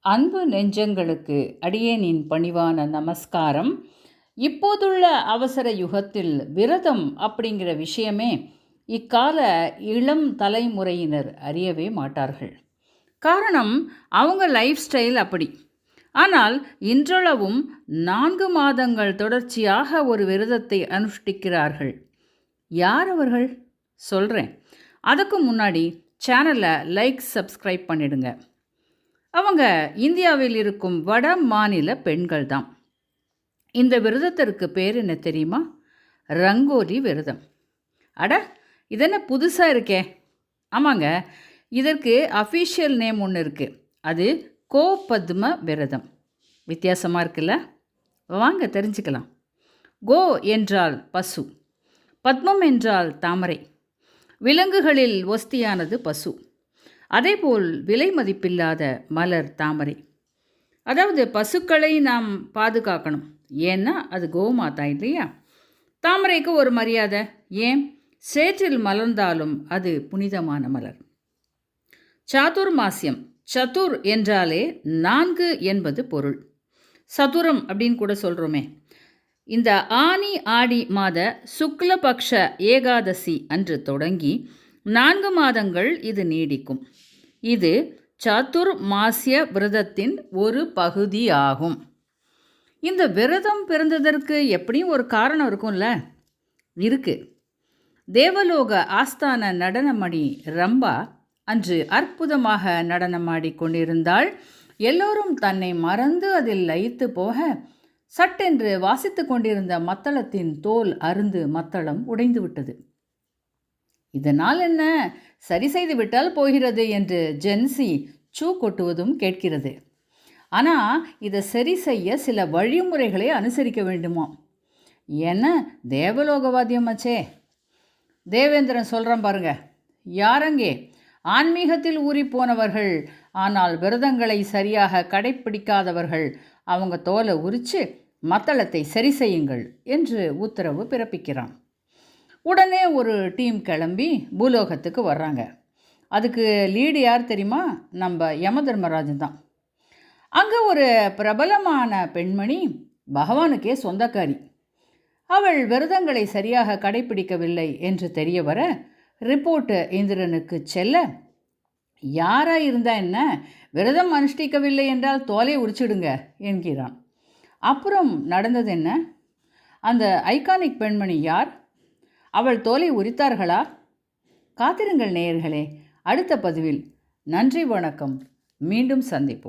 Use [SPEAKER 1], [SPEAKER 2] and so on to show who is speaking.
[SPEAKER 1] அன்பு நெஞ்சங்களுக்கு அடியேனின் பணிவான நமஸ்காரம். இப்போதுள்ள அவசர யுகத்தில் விரதம் அப்படிங்கிற விஷயமே இக்கால இளம் தலைமுறையினர் அறியவே மாட்டார்கள். காரணம், அவங்க லைஃப் ஸ்டைல் அப்படி. ஆனால் இன்றளவும் 4 மாதங்கள் தொடர்ச்சியாக ஒரு விரதத்தை அனுஷ்டிக்கிறார்கள். யார் அவர்கள்? சொல்கிறேன். அதுக்கு முன்னாடி சேனலை லைக், சப்ஸ்கிரைப் பண்ணிடுங்க. அவங்க இந்தியாவில் இருக்கும் வட மாநில பெண்கள் தான். இந்த விரதத்திற்கு பேர் என்ன தெரியுமா? ரங்கோலி விரதம். அட, இதென்ன புதுசாக இருக்கே? ஆமாங்க, இதற்கு அஃபீஷியல் நேம் ஒன்று இருக்குது. அது கோபத்ம விரதம். வித்தியாசமாக இருக்குல்ல? வாங்க தெரிஞ்சுக்கலாம். கோ என்றால் பசு, பத்மம் என்றால் தாமரை. விலங்குகளில் ஒஸ்தியானது பசு. அதேபோல் விலை மதிப்பில்லாத மலர் தாமரை. அதாவது பசுக்களை நாம் பாதுகாக்கணும், ஏன்னா அது கோமாதா இல்லையா? தாமரைக்கு ஒரு மரியாதை. ஏன்? சேற்றில் மலர்ந்தாலும் அது புனிதமான மலர். சாதுர்மாசியம், சதுர் என்றாலே 4 என்பது பொருள். சதுரம் அப்படின்னு கூட சொல்கிறோமே. இந்த ஆனி ஆடி மாத சுக்லபக்ஷ ஏகாதசி அன்று தொடங்கி 4 மாதங்கள் இது நீடிக்கும். இது சாதுர்மாசிய விரதத்தின் ஒரு பகுதியாகும். இந்த விரதம் பிறந்ததற்கு எப்படியும் ஒரு காரணம் இருக்கும்ல? இருக்கு. தேவலோக ஆஸ்தான நடனமணி ரம்பா அன்று அற்புதமாக நடனமாடி கொண்டிருந்தாள். எல்லோரும் தன்னை மறந்து அதில் லயித்து போக, சட்டென்று வாசித்து கொண்டிருந்த மத்தளத்தின் தோல் அருந்து மத்தளம் உடைந்து விட்டது. இதனால் என்ன, சரி செய்து விட்டால் போகிறது என்று ஜென்சி சூ கொட்டுவதும் கேட்கிறது. ஆனால் இதை சரி செய்ய சில வழிமுறைகளை அனுசரிக்க வேண்டுமா? ஏன்னா தேவலோகவாத்தியமாச்சே. தேவேந்திரன் சொல்கிறான் பாருங்க. யாரங்கே ஆன்மீகத்தில் ஊறி போனவர்கள், ஆனால் விரதங்களை சரியாக கடைப்பிடிக்காதவர்கள், அவங்க தோலை உரித்து மத்தளத்தை சரி செய்யுங்கள் என்று உத்தரவு பிறப்பிக்கிறான். உடனே ஒரு டீம் கிளம்பி பூலோகத்துக்கு வர்றாங்க. அதுக்கு லீடு யார் தெரியுமா? நம்ம யம தர்மராஜன் தான். அங்கே ஒரு பிரபலமான பெண்மணி, பகவானுக்கே சொந்தக்காரி. அவள் விரதங்களை சரியாக கடைப்பிடிக்கவில்லை என்று தெரிய வர ரிப்போர்ட்டு இந்திரனுக்கு செல்ல, யாராக இருந்தால் என்ன, விரதம் அனுஷ்டிக்கவில்லை என்றால் தோலை உரிச்சிடுங்க என்கிறான். அப்புறம் நடந்தது என்ன? அந்த ஐகானிக் பெண்மணி யார்? அவள் தோலை உரித்தார்களா? காத்திருங்கள் நேயர்களே, அடுத்த பதிவில். நன்றி, வணக்கம். மீண்டும் சந்திப்போம்.